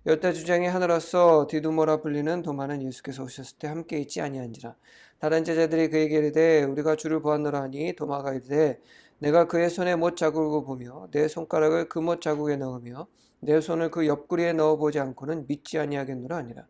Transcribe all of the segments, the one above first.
열대 주장의 하나로서 디두모라 불리는 도마는 예수께서 오셨을 때 함께 있지 아니한지라. 다른 제자들이 그에게 이르되 우리가 주를 보았노라 하니 도마가 이르되 내가 그의 손에 못 자국을 보며 내 손가락을 그 못 자국에 넣으며 내 손을 그 옆구리에 넣어보지 않고는 믿지 아니하겠노라 하니라.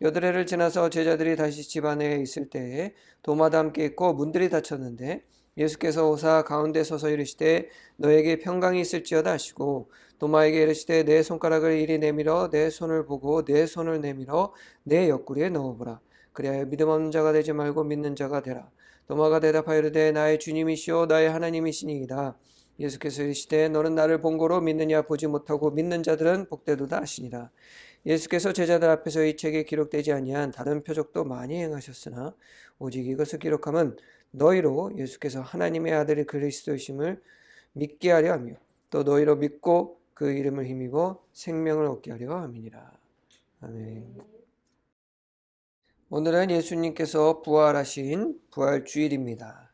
여드레를 지나서 제자들이 다시 집 안에 있을 때에 도마도 함께 있고 문들이 닫혔는데 예수께서 오사 가운데 서서 이르시되 너에게 평강이 있을지어다 하시고 도마에게 이르시되 내 손가락을 이리 내밀어 내 손을 보고 내 손을 내밀어 내 옆구리에 넣어보라. 그리하여 믿음 없는 자가 되지 말고 믿는 자가 되라. 도마가 대답하여 이르되 나의 주님이시오 나의 하나님이시니이다. 예수께서 이르시되 너는 나를 본고로 믿느냐 보지 못하고 믿는 자들은 복되도다 하시니라. 예수께서 제자들 앞에서 이 책에 기록되지 아니한 다른 표적도 많이 행하셨으나 오직 이것을 기록함은 너희로 예수께서 하나님의 아들이 그리스도이심을 믿게 하려 하며 또 너희로 믿고 그 이름을 힘입어 생명을 얻게 하려 함이니라. 아멘. 오늘은 예수님께서 부활하신 부활주일입니다.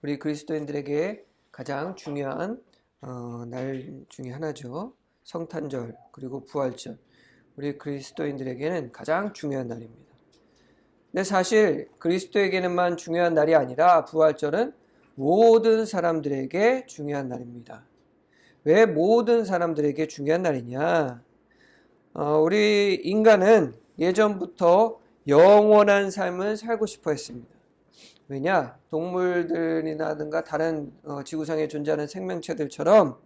우리 그리스도인들에게 가장 중요한 날 중에 하나죠. 성탄절 그리고 부활절. 우리 그리스도인들에게는 가장 중요한 날입니다. 근데 사실 그리스도에게는만 중요한 날이 아니라 부활절은 모든 사람들에게 중요한 날입니다. 왜 모든 사람들에게 중요한 날이냐? 우리 인간은 예전부터 영원한 삶을 살고 싶어 했습니다. 왜냐? 동물들이라든가 다른 지구상에 존재하는 생명체들처럼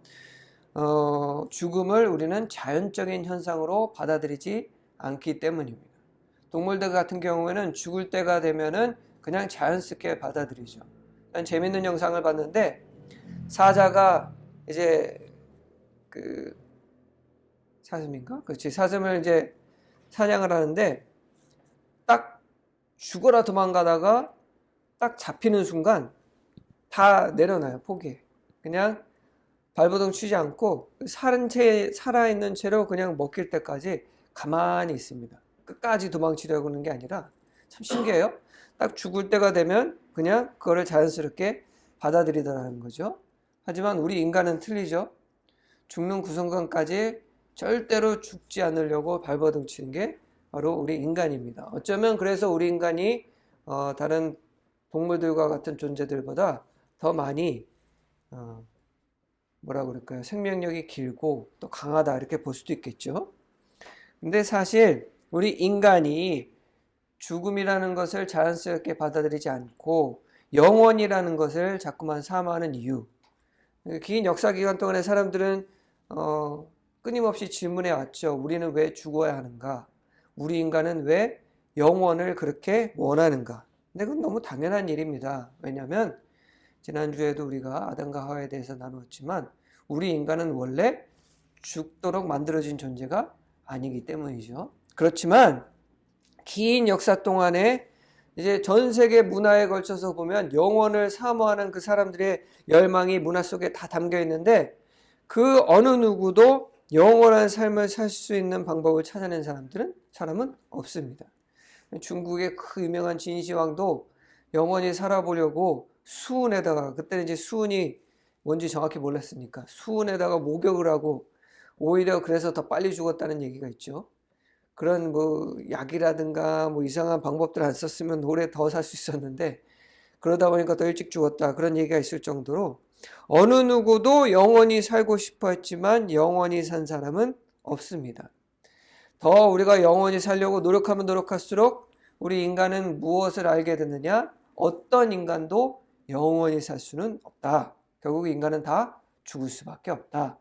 죽음을 우리는 자연적인 현상으로 받아들이지 않기 때문입니다. 동물들 같은 경우에는 죽을 때가 되면은 그냥 자연스럽게 받아들이죠. 재밌는 영상을 봤는데 사자가 이제 그 사슴인가? 그렇지. 사슴을 이제 사냥을 하는데 딱 죽어라 도망가다가 딱 잡히는 순간 다 내려놔요. 포기해. 그냥 발버둥 치지 않고 살아있는 채로 그냥 먹힐 때까지 가만히 있습니다. 끝까지 도망치려고 하는 게 아니라 참 신기해요. 딱 죽을 때가 되면 그냥 그거를 자연스럽게 받아들이더라는 거죠. 하지만 우리 인간은 틀리죠. 죽는 그 순간까지 절대로 죽지 않으려고 발버둥 치는 게 바로 우리 인간입니다. 어쩌면 그래서 우리 인간이 다른 동물들과 같은 존재들보다 더 많이 뭐라 그럴까요? 생명력이 길고 또 강하다 이렇게 볼 수도 있겠죠. 근데 사실 우리 인간이 죽음이라는 것을 자연스럽게 받아들이지 않고 영원이라는 것을 자꾸만 사모하는 이유. 긴 역사 기간 동안에 사람들은 끊임없이 질문해 왔죠. 우리는 왜 죽어야 하는가? 우리 인간은 왜 영원을 그렇게 원하는가? 근데 그건 너무 당연한 일입니다. 왜냐하면 지난주에도 우리가 아담과 하와에 대해서 나누었지만 우리 인간은 원래 죽도록 만들어진 존재가 아니기 때문이죠. 그렇지만 긴 역사 동안에 이제 전 세계 문화에 걸쳐서 보면 영원을 사모하는 그 사람들의 열망이 문화 속에 다 담겨 있는데 그 어느 누구도 영원한 삶을 살 수 있는 방법을 찾아낸 사람은 없습니다. 중국의 그 유명한 진시황도 영원히 살아보려고 수은에다가 그때는 이제 수은이 뭔지 정확히 몰랐으니까 수은에다가 목욕을 하고 오히려 그래서 더 빨리 죽었다는 얘기가 있죠. 그런 뭐 약이라든가 뭐 이상한 방법들 안 썼으면 오래 더 살 수 있었는데 그러다 보니까 더 일찍 죽었다 그런 얘기가 있을 정도로 어느 누구도 영원히 살고 싶어 했지만 영원히 산 사람은 없습니다. 더 우리가 영원히 살려고 노력하면 노력할수록 우리 인간은 무엇을 알게 되느냐? 어떤 인간도 영원히 살 수는 없다. 결국 인간은 다 죽을 수밖에 없다.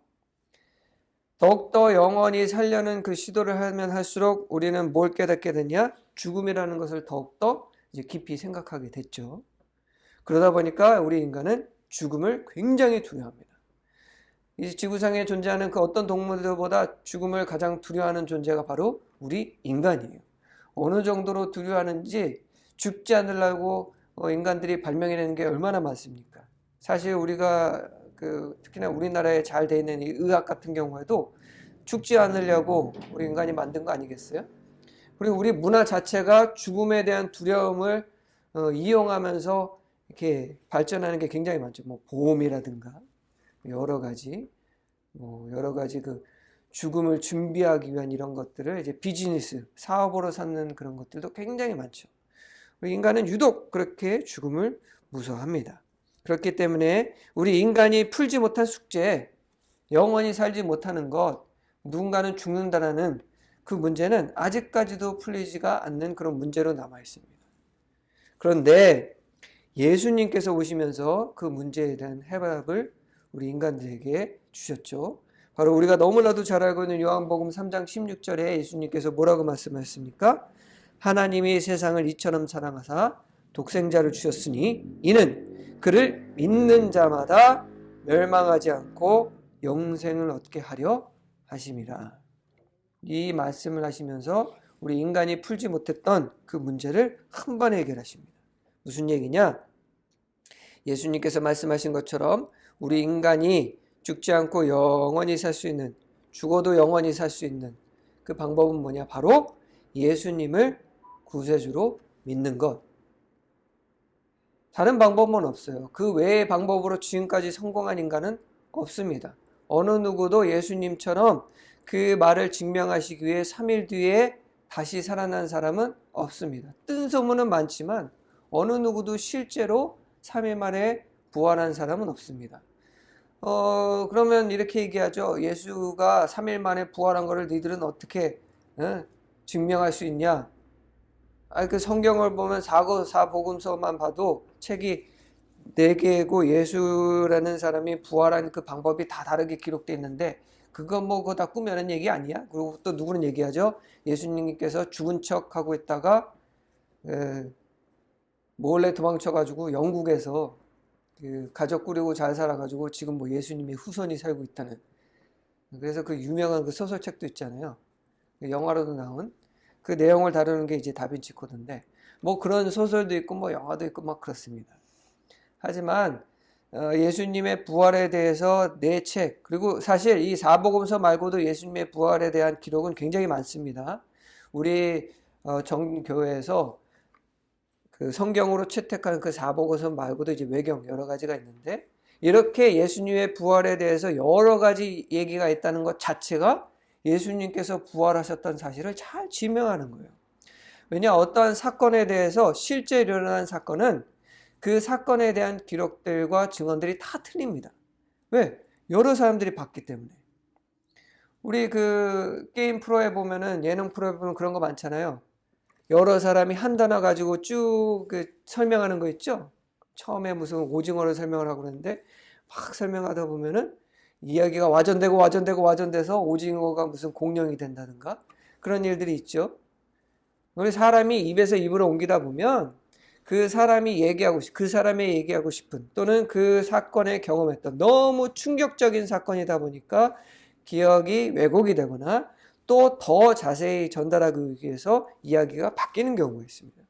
더욱더 영원히 살려는 그 시도를 하면 할수록 우리는 뭘 깨닫게 되냐? 죽음이라는 것을 더욱더 이제 깊이 생각하게 됐죠. 그러다 보니까 우리 인간은 죽음을 굉장히 두려워합니다. 이 지구상에 존재하는 그 어떤 동물들보다 죽음을 가장 두려워하는 존재가 바로 우리 인간이에요. 어느 정도로 두려워하는지 죽지 않으려고 인간들이 발명해내는 게 얼마나 많습니까? 사실 우리가 특히나 우리나라에 잘 돼 있는 이 의학 같은 경우에도 죽지 않으려고 우리 인간이 만든 거 아니겠어요? 그리고 우리 문화 자체가 죽음에 대한 두려움을 이용하면서 이렇게 발전하는 게 굉장히 많죠. 뭐 보험이라든가 여러 가지 그 죽음을 준비하기 위한 이런 것들을 이제 비즈니스, 사업으로 삼는 그런 것들도 굉장히 많죠. 인간은 유독 그렇게 죽음을 무서워합니다. 그렇기 때문에 우리 인간이 풀지 못한 숙제, 영원히 살지 못하는 것, 누군가는 죽는다라는 그 문제는 아직까지도 풀리지가 않는 그런 문제로 남아 있습니다. 그런데 예수님께서 오시면서 그 문제에 대한 해답을 우리 인간들에게 주셨죠. 바로 우리가 너무나도 잘 알고 있는 요한복음 3장 16절에 예수님께서 뭐라고 말씀하셨습니까? 하나님이 세상을 이처럼 사랑하사 독생자를 주셨으니 이는 그를 믿는 자마다 멸망하지 않고 영생을 얻게 하려 하심이라. 이 말씀을 하시면서 우리 인간이 풀지 못했던 그 문제를 한 번에 해결하십니다. 무슨 얘기냐? 예수님께서 말씀하신 것처럼 우리 인간이 죽지 않고 영원히 살 수 있는, 죽어도 영원히 살 수 있는 그 방법은 뭐냐? 바로 예수님을 구세주로 믿는 것. 다른 방법은 없어요. 그 외의 방법으로 지금까지 성공한 인간은 없습니다. 어느 누구도 예수님처럼 그 말을 증명하시기 위해 3일 뒤에 다시 살아난 사람은 없습니다. 뜬 소문은 많지만 어느 누구도 실제로 3일 만에 부활한 사람은 없습니다. 그러면 이렇게 얘기하죠. 예수가 3일 만에 부활한 것을 너희들은 어떻게 증명할 수 있냐? 그 성경을 보면 사복음서만 봐도 책이 4개고 예수라는 사람이 부활한 그 방법이 다 다르게 기록되어 있는데 그거 다 꾸며낸 얘기 아니야? 그리고 또 누구는 얘기하죠. 예수님께서 죽은 척하고 있다가 몰래 도망쳐가지고 영국에서 그 가족 꾸리고 잘 살아가지고 지금 뭐 예수님의 후손이 살고 있다는, 그래서 그 유명한 그 소설책도 있잖아요. 영화로도 나온 그 내용을 다루는 게 이제 다빈치 코드인데 뭐 그런 소설도 있고 뭐 영화도 있고 막 그렇습니다. 하지만 예수님의 부활에 대해서 4책, 그리고 사실 이 사복음서 말고도 예수님의 부활에 대한 기록은 굉장히 많습니다. 우리 정교회에서 그 성경으로 채택한 그 사복음서 말고도 이제 외경 여러 가지가 있는데 이렇게 예수님의 부활에 대해서 여러 가지 얘기가 있다는 것 자체가 예수님께서 부활하셨던 사실을 잘 증명하는 거예요. 왜냐, 어떠한 사건에 대해서 실제 일어난 사건은 그 사건에 대한 기록들과 증언들이 다 틀립니다. 왜? 여러 사람들이 봤기 때문에. 우리 그 게임 프로에 보면은, 예능 프로에 보면 그런 거 많잖아요. 여러 사람이 한 단어 가지고 쭉 그 설명하는 거 있죠? 처음에 무슨 오징어를 설명을 하고 그러는데 막 설명하다 보면은 이야기가 와전돼서 오징어가 무슨 공룡이 된다든가 그런 일들이 있죠. 우리 사람이 입에서 입으로 옮기다 보면 그 사람이 얘기하고 싶은 또는 그 사건에 경험했던 너무 충격적인 사건이다 보니까 기억이 왜곡이 되거나 또 더 자세히 전달하기 위해서 이야기가 바뀌는 경우가 있습니다.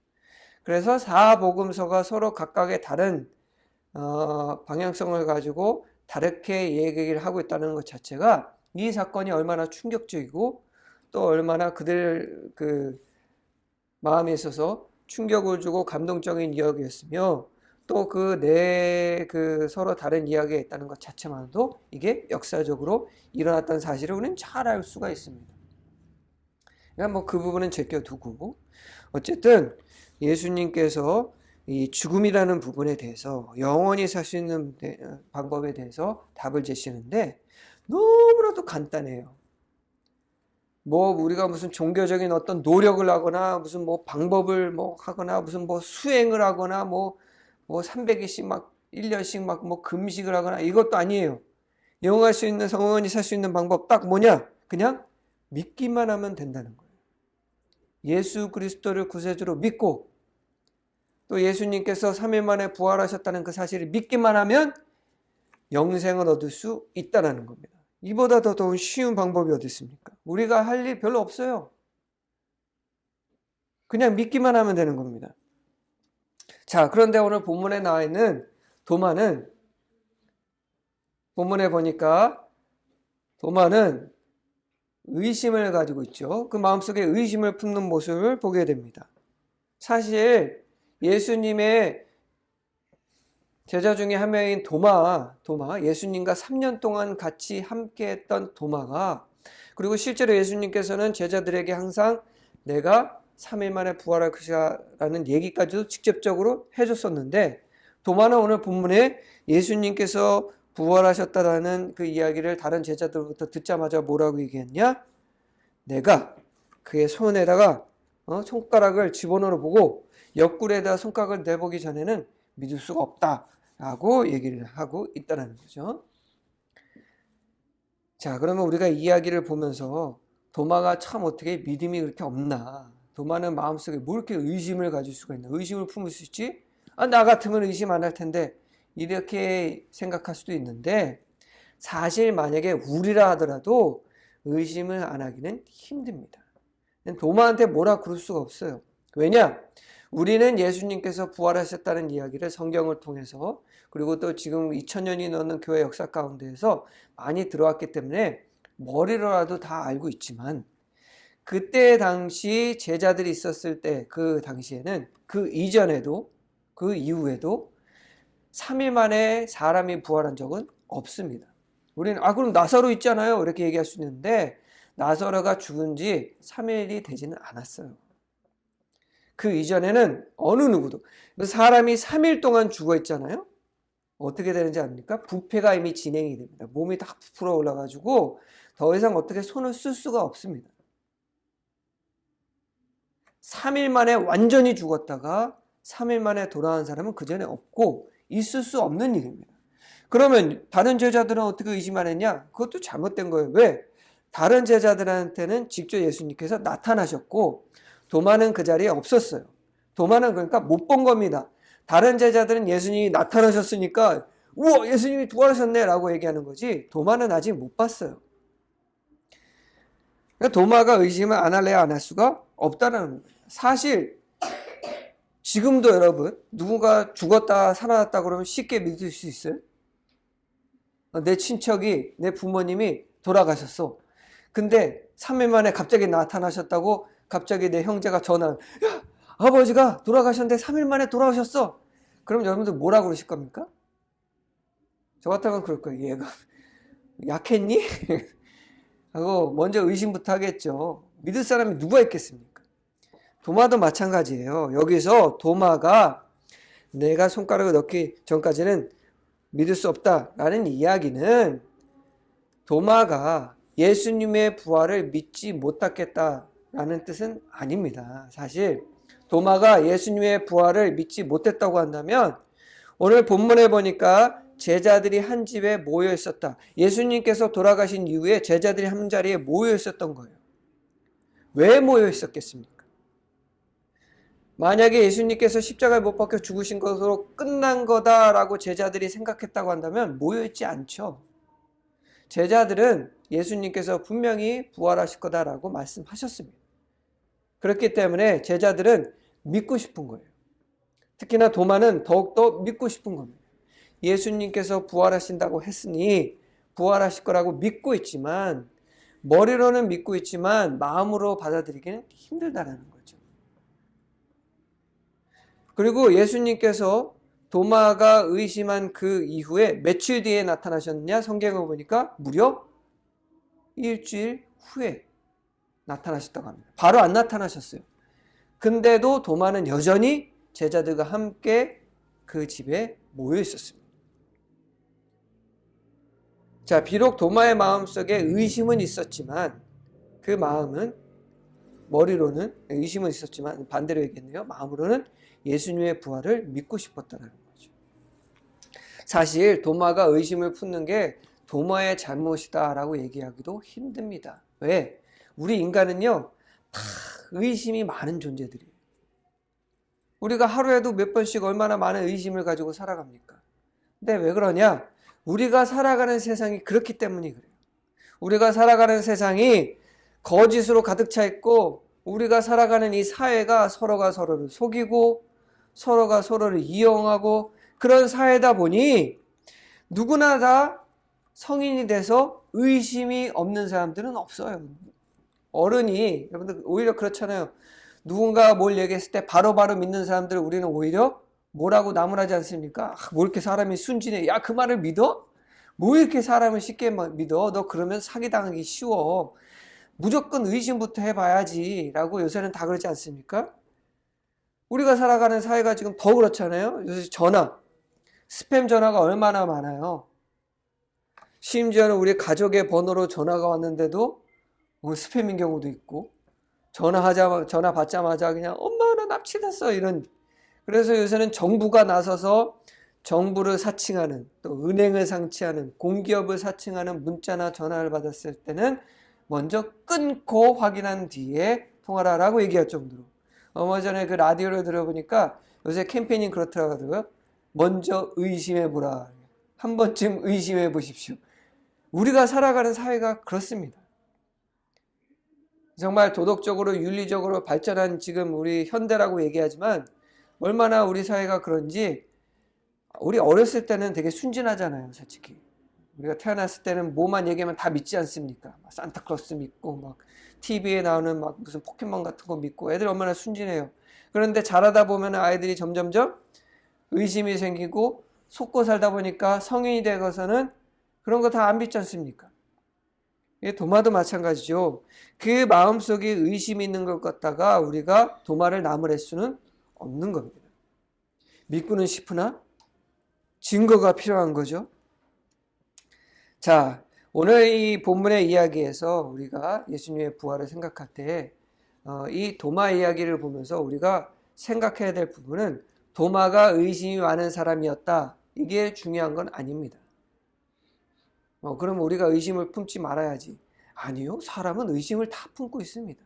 그래서 사복음서가 서로 각각의 다른 방향성을 가지고 다르게 얘기를 하고 있다는 것 자체가 이 사건이 얼마나 충격적이고 또 얼마나 그들 그 마음에 있어서 충격을 주고 감동적인 이야기였으며 또 그 서로 다른 이야기가 있다는 것 자체만으로도 이게 역사적으로 일어났다는 사실을 우리는 잘 알 수가 있습니다. 그러니까 뭐 그 부분은 제껴두고 어쨌든 예수님께서 이 죽음이라는 부분에 대해서 영원히 살 수 있는 방법에 대해서 답을 제시하는데 너무나도 간단해요. 뭐 우리가 무슨 종교적인 어떤 노력을 하거나 무슨 뭐 방법을 뭐 하거나 무슨 뭐 수행을 하거나 뭐 300일씩 막 1년씩 막 뭐 금식을 하거나 이것도 아니에요. 영원할 수 있는 영원히 살 수 있는 방법 딱 뭐냐? 그냥 믿기만 하면 된다는 거예요. 예수 그리스도를 구세주로 믿고 또 예수님께서 3일 만에 부활하셨다는 그 사실을 믿기만 하면 영생을 얻을 수 있다는 겁니다. 이보다 더 쉬운 방법이 어디 있습니까? 우리가 할 일 별로 없어요. 그냥 믿기만 하면 되는 겁니다. 자, 그런데 오늘 본문에 나와 있는 도마는, 본문에 보니까 도마는 의심을 가지고 있죠. 그 마음속에 의심을 품는 모습을 보게 됩니다. 사실 예수님의 제자 중에 한 명인 도마, 예수님과 3년 동안 같이 함께 했던 도마가 그리고 실제로 예수님께서는 제자들에게 항상 내가 3일 만에 부활할 것이라는 얘기까지도 직접적으로 해줬었는데, 도마는 오늘 본문에 예수님께서 부활하셨다라는 그 이야기를 다른 제자들부터 듣자마자 뭐라고 얘기했냐? 내가 그의 손에다가 손가락을 집어넣어 보고 옆구리에다 손가락을 내보기 전에는 믿을 수가 없다라고 얘기를 하고 있다는 거죠. 자, 그러면 우리가 이 이야기를 보면서 도마가 참 어떻게 믿음이 그렇게 없나? 도마는 마음속에 뭐 이렇게 의심을 가질 수가 있나? 의심을 품을 수 있지? 나 같으면 의심 안 할 텐데 이렇게 생각할 수도 있는데, 사실 만약에 우리라 하더라도 의심을 안 하기는 힘듭니다. 도마한테 뭐라 그럴 수가 없어요. 왜냐? 우리는 예수님께서 부활하셨다는 이야기를 성경을 통해서, 그리고 또 지금 2000년이 넘는 교회 역사 가운데에서 많이 들어왔기 때문에 머리로라도 다 알고 있지만, 그때 당시 제자들이 있었을 때 그 당시에는, 그 이전에도 그 이후에도 3일 만에 사람이 부활한 적은 없습니다. 우리는 그럼 나사로 있잖아요 이렇게 얘기할 수 있는데, 나사로가 죽은 지 3일이 되지는 않았어요. 그 이전에는 어느 누구도, 사람이 3일 동안 죽어 있잖아요. 어떻게 되는지 압니까? 부패가 이미 진행이 됩니다. 몸이 다 부풀어 올라가지고 더 이상 어떻게 손을 쓸 수가 없습니다. 3일 만에 완전히 죽었다가 3일 만에 돌아온 사람은 그 전에 없고 있을 수 없는 일입니다. 그러면 다른 제자들은 어떻게 의심 안 했냐? 그것도 잘못된 거예요. 왜? 다른 제자들한테는 직접 예수님께서 나타나셨고 도마는 그 자리에 없었어요. 도마는 그러니까 못 본 겁니다. 다른 제자들은 예수님이 나타나셨으니까 우와 예수님이 부활하셨네 라고 얘기하는 거지, 도마는 아직 못 봤어요. 그러니까 도마가 의심을 안 할래야 안 할 수가 없다는 거예요. 사실 지금도 여러분 누군가 죽었다 살아났다 그러면 쉽게 믿을 수 있어요? 내 친척이, 내 부모님이 돌아가셨어. 근데 3일 만에 갑자기 나타나셨다고 갑자기 내 형제가 전화를, 야, 아버지가 돌아가셨는데 3일 만에 돌아오셨어. 그럼 여러분들 뭐라 그러실 겁니까? 저 같으면 그럴 거예요. 얘가 약했니? 하고 먼저 의심부터 하겠죠. 믿을 사람이 누가 있겠습니까? 도마도 마찬가지예요. 여기서 도마가 내가 손가락을 넣기 전까지는 믿을 수 없다라는 이야기는 도마가 예수님의 부활을 믿지 못하겠다라는 뜻은 아닙니다. 사실 도마가 예수님의 부활을 믿지 못했다고 한다면 오늘 본문에 보니까 제자들이 한 집에 모여 있었다. 예수님께서 돌아가신 이후에 제자들이 한 자리에 모여 있었던 거예요. 왜 모여 있었겠습니까? 만약에 예수님께서 십자가에 못 박혀 죽으신 것으로 끝난 거다라고 제자들이 생각했다고 한다면 모여있지 않죠. 제자들은 예수님께서 분명히 부활하실 거다라고 말씀하셨습니다. 그렇기 때문에 제자들은 믿고 싶은 거예요. 특히나 도마는 더욱더 믿고 싶은 겁니다. 예수님께서 부활하신다고 했으니 부활하실 거라고 믿고 있지만, 머리로는 믿고 있지만 마음으로 받아들이기는 힘들다라는 거죠. 그리고 예수님께서 도마가 의심한 그 이후에 며칠 뒤에 나타나셨느냐? 성경을 보니까 무려 일주일 후에 나타나셨다고 합니다. 바로 안 나타나셨어요. 근데도 도마는 여전히 제자들과 함께 그 집에 모여 있었습니다. 자, 비록 도마의 마음속에 의심은 있었지만, 그 마음은, 머리로는 의심은 있었지만 반대로 얘기했네요. 마음으로는 예수님의 부활을 믿고 싶었다는 거죠. 사실 도마가 의심을 품는 게 도마의 잘못이다라고 얘기하기도 힘듭니다. 왜? 우리 인간은요, 다 의심이 많은 존재들이에요. 우리가 하루에도 몇 번씩 얼마나 많은 의심을 가지고 살아갑니까? 근데 왜 그러냐? 우리가 살아가는 세상이 그렇기 때문이 그래요. 우리가 살아가는 세상이 거짓으로 가득 차 있고, 우리가 살아가는 이 사회가 서로가 서로를 속이고 서로가 서로를 이용하고 그런 사회다 보니 누구나 다 성인이 돼서 의심이 없는 사람들은 없어요. 어른이, 여러분들 오히려 그렇잖아요. 누군가 뭘 얘기했을 때 바로바로 믿는 사람들을 우리는 오히려 뭐라고 나무라지 않습니까? 뭐 이렇게 사람이 순진해. 야, 그 말을 믿어? 뭐 이렇게 사람을 쉽게 믿어? 너 그러면 사기당하기 쉬워. 무조건 의심부터 해봐야지 라고 요새는 다 그러지 않습니까? 우리가 살아가는 사회가 지금 더 그렇잖아요. 요새 전화, 스팸 전화가 얼마나 많아요. 심지어는 우리 가족의 번호로 전화가 왔는데도 스팸인 경우도 있고, 전화 받자마자 그냥 엄마 나 납치됐어 이런. 그래서 요새는 정부가 나서서 정부를 사칭하는, 또 은행을 상치하는, 공기업을 사칭하는 문자나 전화를 받았을 때는 먼저 끊고 확인한 뒤에 통화를 하라고 얘기할 정도로. 얼마 전에 그 라디오를 들어보니까 요새 캠페인이 그렇더라고요. 먼저 의심해보라. 한 번쯤 의심해 보십시오. 우리가 살아가는 사회가 그렇습니다. 정말 도덕적으로 윤리적으로 발전한 지금 우리 현대라고 얘기하지만 얼마나 우리 사회가 그런지, 우리 어렸을 때는 되게 순진하잖아요, 솔직히. 우리가 태어났을 때는 뭐만 얘기하면 다 믿지 않습니까? 산타클로스 믿고 막 TV에 나오는 막 무슨 포켓몬 같은 거 믿고, 애들 얼마나 순진해요. 그런데 자라다 보면 아이들이 점점점 의심이 생기고 속고 살다 보니까 성인이 되고서는 그런 거 다 안 믿지 않습니까? 도마도 마찬가지죠. 그 마음속에 의심이 있는 것 같다가 우리가 도마를 나무랄 수는 없는 겁니다. 믿고는 싶으나 증거가 필요한 거죠. 자, 오늘 이 본문의 이야기에서 우리가 예수님의 부활을 생각할 때 이 도마 이야기를 보면서 우리가 생각해야 될 부분은 도마가 의심이 많은 사람이었다. 이게 중요한 건 아닙니다. 그럼 우리가 의심을 품지 말아야지. 아니요. 사람은 의심을 다 품고 있습니다.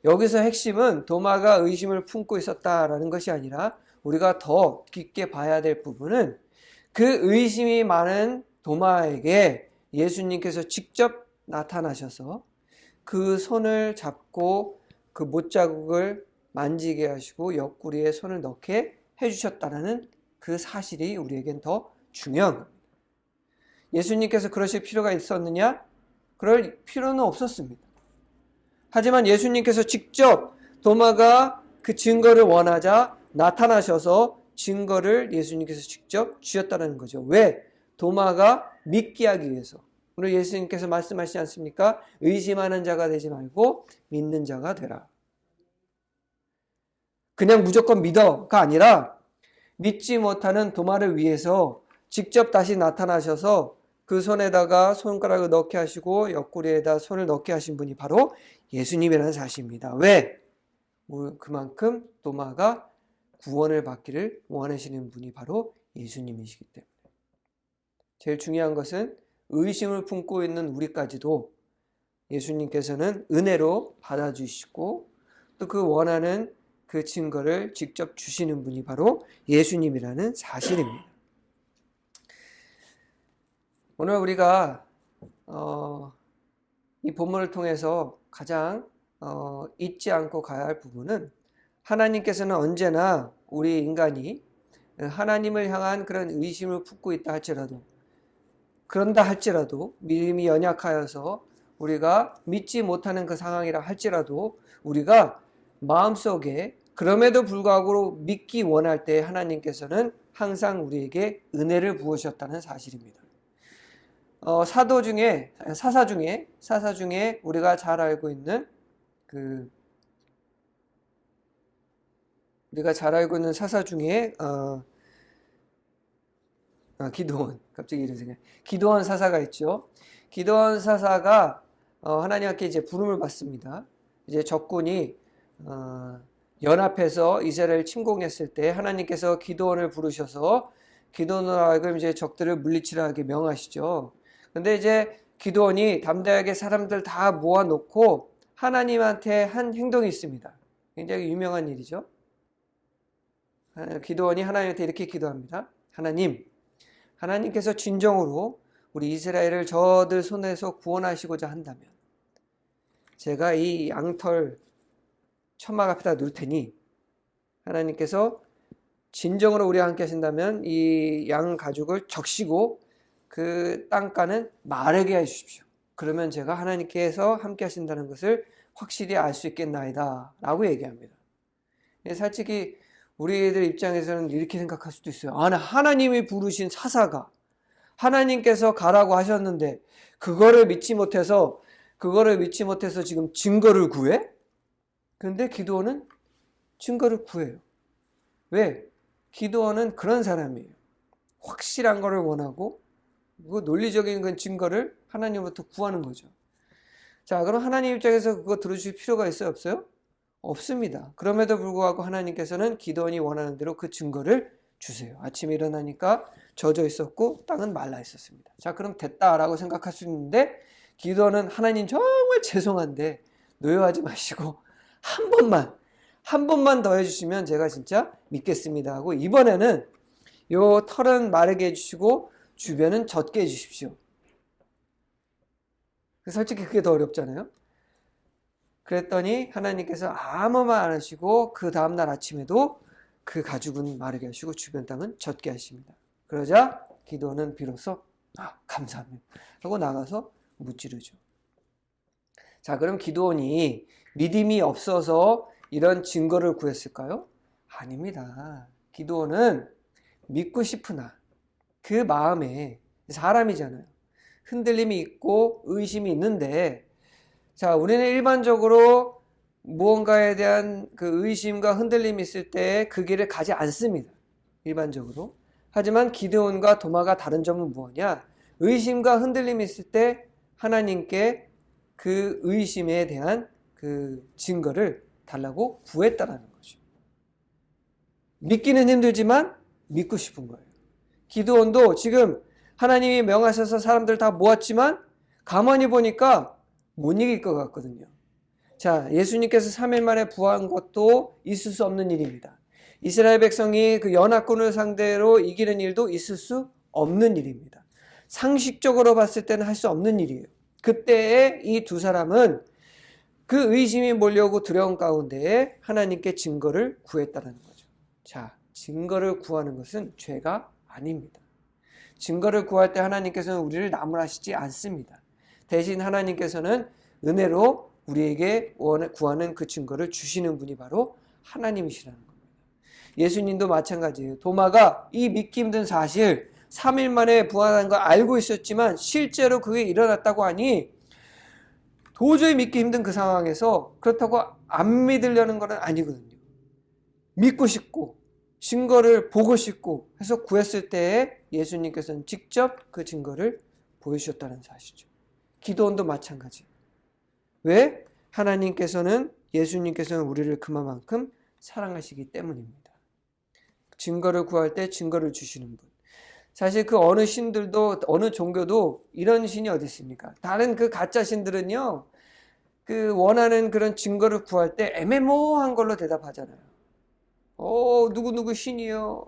여기서 핵심은 도마가 의심을 품고 있었다라는 것이 아니라 우리가 더 깊게 봐야 될 부분은 그 의심이 많은 도마에게 예수님께서 직접 나타나셔서 그 손을 잡고 그 못자국을 만지게 하시고 옆구리에 손을 넣게 해주셨다는 그 사실이 우리에겐 더 중요한 겁니다. 예수님께서 그러실 필요가 있었느냐? 그럴 필요는 없었습니다. 하지만 예수님께서 직접 도마가 그 증거를 원하자 나타나셔서 증거를 예수님께서 직접 주셨다는 거죠. 왜? 도마가 믿게 하기 위해서. 오늘 예수님께서 말씀하시지 않습니까? 의심하는 자가 되지 말고 믿는 자가 되라. 그냥 무조건 믿어가 아니라 믿지 못하는 도마를 위해서 직접 다시 나타나셔서 그 손에다가 손가락을 넣게 하시고 옆구리에다 손을 넣게 하신 분이 바로 예수님이라는 사실입니다. 왜? 그만큼 도마가 구원을 받기를 원하시는 분이 바로 예수님이시기 때문에. 제일 중요한 것은 의심을 품고 있는 우리까지도 예수님께서는 은혜로 받아주시고 또 그 원하는 그 증거를 직접 주시는 분이 바로 예수님이라는 사실입니다. 오늘 우리가 이 본문을 통해서 가장 잊지 않고 가야 할 부분은 하나님께서는 언제나 우리 인간이 하나님을 향한 그런 의심을 품고 있다 할지라도, 그런다 할지라도, 믿음이 연약하여서 우리가 믿지 못하는 그 상황이라 할지라도 우리가 마음속에 그럼에도 불구하고 믿기 원할 때 하나님께서는 항상 우리에게 은혜를 부으셨다는 사실입니다. 사사 중에 우리가 잘 알고 있는 사사 중에 기드온, 갑자기 이런 생각. 기드온 사사가 있죠. 기드온 사사가 하나님께 이제 부름을 받습니다. 이제 적군이 연합해서 이스라엘을 침공했을 때 하나님께서 기드온을 부르셔서 기드온으로 하여금 이제 적들을 물리치라게 명하시죠. 근데 이제 기드온이 담대하게 사람들 다 모아놓고 하나님한테 한 행동이 있습니다. 굉장히 유명한 일이죠. 기드온이 하나님한테 이렇게 기도합니다. 하나님께서 진정으로 우리 이스라엘을 저들 손에서 구원하시고자 한다면 제가 이 양털 천막 앞에다 놓을 테니 하나님께서 진정으로 우리와 함께 하신다면 이 양 가죽을 적시고 그 땅가는 마르게 해주십시오. 그러면 제가 하나님께서 함께 하신다는 것을 확실히 알 수 있겠나이다 라고 얘기합니다. 솔직히 우리들 입장에서는 이렇게 생각할 수도 있어요. 하나님이 부르신 사사가 하나님께서 가라고 하셨는데 그거를 믿지 못해서 그거를 믿지 못해서 지금 증거를 구해? 그런데 기드온은 증거를 구해요. 왜? 기드온은 그런 사람이에요. 확실한 거를 원하고 그 논리적인 그 증거를 하나님으로부터 구하는 거죠. 자, 그럼 하나님 입장에서 그거 들어주실 필요가 있어요? 없어요? 없습니다. 그럼에도 불구하고 하나님께서는 기드온이 원하는 대로 그 증거를 주세요. 아침에 일어나니까 젖어 있었고 땅은 말라 있었습니다. 자, 그럼 됐다라고 생각할 수 있는데 기드온은 하나님 정말 죄송한데 노여하지 마시고 한 번만 더 해주시면 제가 진짜 믿겠습니다 하고 이번에는 요 털은 마르게 해주시고 주변은 젖게 해주십시오. 솔직히 그게 더 어렵잖아요. 그랬더니 하나님께서 아무 말 안 하시고 그 다음날 아침에도 그 가죽은 마르게 하시고 주변 땅은 젖게 하십니다. 그러자 기드온은 비로소 감사합니다 하고 나가서 무찌르죠. 자, 그럼 기드온이 믿음이 없어서 이런 증거를 구했을까요? 아닙니다. 기드온은 믿고 싶으나 그 마음에 사람이잖아요. 흔들림이 있고 의심이 있는데 자, 우리는 일반적으로 무언가에 대한 그 의심과 흔들림이 있을 때 그 길을 가지 않습니다. 일반적으로. 하지만 기드온과 도마가 다른 점은 무엇이냐? 의심과 흔들림이 있을 때 하나님께 그 의심에 대한 그 증거를 달라고 구했다라는 거죠. 믿기는 힘들지만 믿고 싶은 거예요. 기드온도 지금 하나님이 명하셔서 사람들 다 모았지만 가만히 보니까 못 이길 것 같거든요. 자, 예수님께서 3일 만에 부활한 것도 있을 수 없는 일입니다. 이스라엘 백성이 그 연합군을 상대로 이기는 일도 있을 수 없는 일입니다. 상식적으로 봤을 때는 할 수 없는 일이에요. 그때에 이 두 사람은 그 의심이 몰려오고 두려움 가운데에 하나님께 증거를 구했다는 거죠. 자, 증거를 구하는 것은 죄가 아닙니다. 증거를 구할 때 하나님께서는 우리를 나무라시지 않습니다. 대신 하나님께서는 은혜로 우리에게 구하는 그 증거를 주시는 분이 바로 하나님이시라는 겁니다. 예수님도 마찬가지예요. 도마가 이 믿기 힘든 사실 3일 만에 부활한 거 알고 있었지만 실제로 그게 일어났다고 하니 도저히 믿기 힘든 그 상황에서 그렇다고 안 믿으려는 건 아니거든요. 믿고 싶고 증거를 보고 싶고 해서 구했을 때에 예수님께서는 직접 그 증거를 보여주셨다는 사실이죠. 기도원도 마찬가지. 왜? 예수님께서는 우리를 그만큼 사랑하시기 때문입니다. 증거를 구할 때 증거를 주시는 분. 사실 그 어느 신들도 어느 종교도 이런 신이 어디 있습니까? 다른 그 가짜 신들은요, 그 원하는 그런 증거를 구할 때 애매모호한 걸로 대답하잖아요. 누구누구 신이요.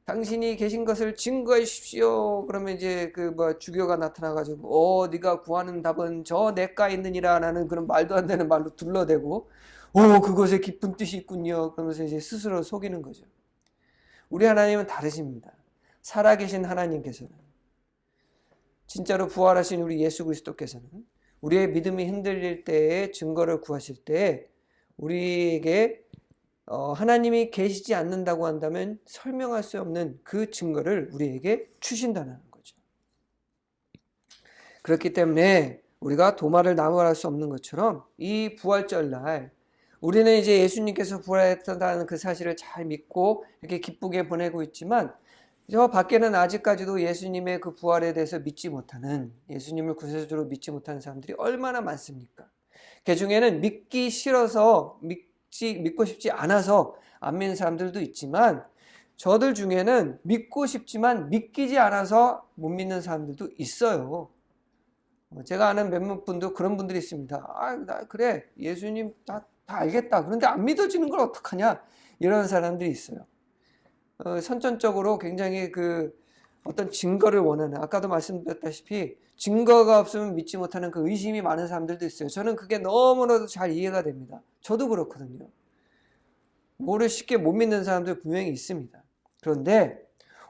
당신이 계신 것을 증거해 주십시오. 그러면 이제 주교가 나타나가지고, 네가 구하는 답은 저 내가 있느니라 라는 그런 말도 안 되는 말로 둘러대고, 그것에 깊은 뜻이 있군요. 그러면서 이제 스스로 속이는 거죠. 우리 하나님은 다르십니다. 살아계신 하나님께서는, 진짜로 부활하신 우리 예수 그리스도께서는 우리의 믿음이 흔들릴 때에 증거를 구하실 때 우리에게 하나님이 계시지 않는다고 한다면 설명할 수 없는 그 증거를 우리에게 주신다는 거죠. 그렇기 때문에 우리가 도마를 나무랄 수 없는 것처럼 이 부활절 날 우리는 이제 예수님께서 부활했다는 그 사실을 잘 믿고 이렇게 기쁘게 보내고 있지만 저 밖에는 아직까지도 예수님의 그 부활에 대해서 믿지 못하는, 예수님을 구세주로 믿지 못하는 사람들이 얼마나 많습니까? 그 중에는 믿기 싫어서 믿고 싶지 않아서 안 믿는 사람들도 있지만 저들 중에는 믿고 싶지만 믿기지 않아서 못 믿는 사람들도 있어요. 제가 아는 몇몇 분도 그런 분들이 있습니다. 나 그래 예수님 다 알겠다. 그런데 안 믿어지는 걸 어떡하냐 이런 사람들이 있어요. 선천적으로 굉장히 어떤 증거를 원하는, 아까도 말씀드렸다시피 증거가 없으면 믿지 못하는 그 의심이 많은 사람들도 있어요. 저는 그게 너무나도 잘 이해가 됩니다. 저도 그렇거든요. 뭐를 쉽게 못 믿는 사람들 분명히 있습니다. 그런데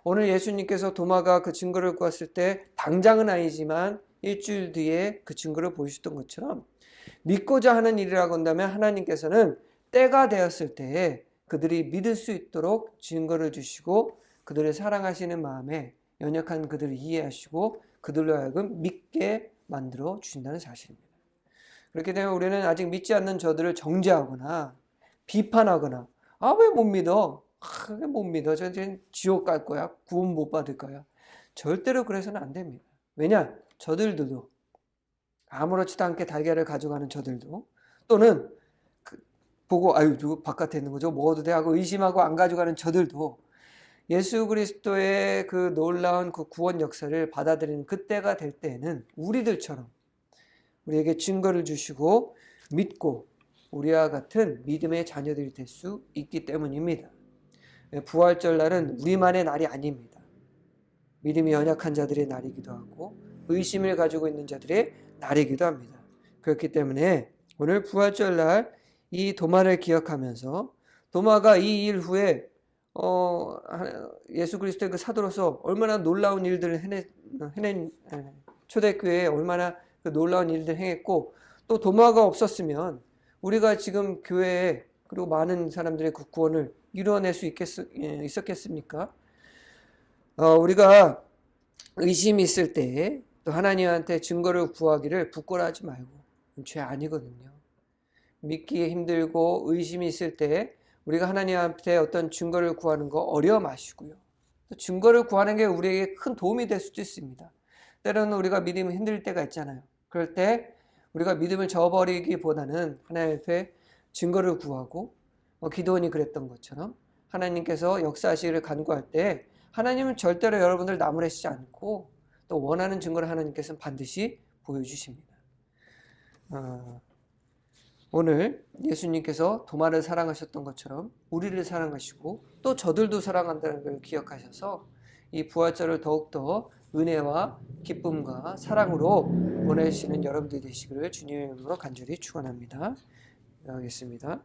오늘 예수님께서 도마가 그 증거를 구했을 때 당장은 아니지만 일주일 뒤에 그 증거를 보여주셨던 것처럼 믿고자 하는 일이라고 한다면 하나님께서는 때가 되었을 때에 그들이 믿을 수 있도록 증거를 주시고 그들을 사랑하시는 마음에 연약한 그들을 이해하시고 그들로 하여금 믿게 만들어 주신다는 사실입니다. 그렇기 때문에 우리는 아직 믿지 않는 저들을 정죄하거나 비판하거나 왜 못 믿어? 왜 못 믿어? 저 지옥 갈 거야? 구원 못 받을 거야? 절대로 그래서는 안 됩니다. 왜냐? 저들도 아무렇지도 않게 달걀을 가져가는 저들도 또는 보고 누구 바깥에 있는 거죠? 먹어도 돼 하고 의심하고 안 가져가는 저들도 예수 그리스도의 그 놀라운 그 구원 역사를 받아들이는 그때가 될 때에는 우리들처럼 우리에게 증거를 주시고 믿고 우리와 같은 믿음의 자녀들이 될 수 있기 때문입니다. 부활절 날은 우리만의 날이 아닙니다. 믿음이 연약한 자들의 날이기도 하고 의심을 가지고 있는 자들의 날이기도 합니다. 그렇기 때문에 오늘 부활절 날 이 도마를 기억하면서 도마가 이 일 후에 예수 그리스도의 그 사도로서 얼마나 놀라운 일들을 해낸 초대교회에 얼마나 그 놀라운 일들을 행했고 또 도마가 없었으면 우리가 지금 교회에 그리고 많은 사람들의 그 구원을 이루어낼 수 있었겠습니까? 우리가 의심이 있을 때 또 하나님한테 증거를 구하기를 부끄러워하지 말고 죄 아니거든요. 믿기에 힘들고 의심이 있을 때 우리가 하나님한테 어떤 증거를 구하는 거 어려워 마시고요. 또 증거를 구하는 게 우리에게 큰 도움이 될 수도 있습니다. 때로는 우리가 믿음이 흔들릴 때가 있잖아요. 그럴 때 우리가 믿음을 저버리기보다는 하나님 앞에 증거를 구하고 기도원이 그랬던 것처럼 하나님께서 역사하시기를 간구할 때 하나님은 절대로 여러분들 나무라시지 않고 또 원하는 증거를 하나님께서는 반드시 보여주십니다. 오늘 예수님께서 도마를 사랑하셨던 것처럼 우리를 사랑하시고 또 저들도 사랑한다는 걸 기억하셔서 이 부활절을 더욱더 은혜와 기쁨과 사랑으로 보내시는 여러분들이 되시기를 주님의 이름으로 간절히 축원합니다. 기도하겠습니다.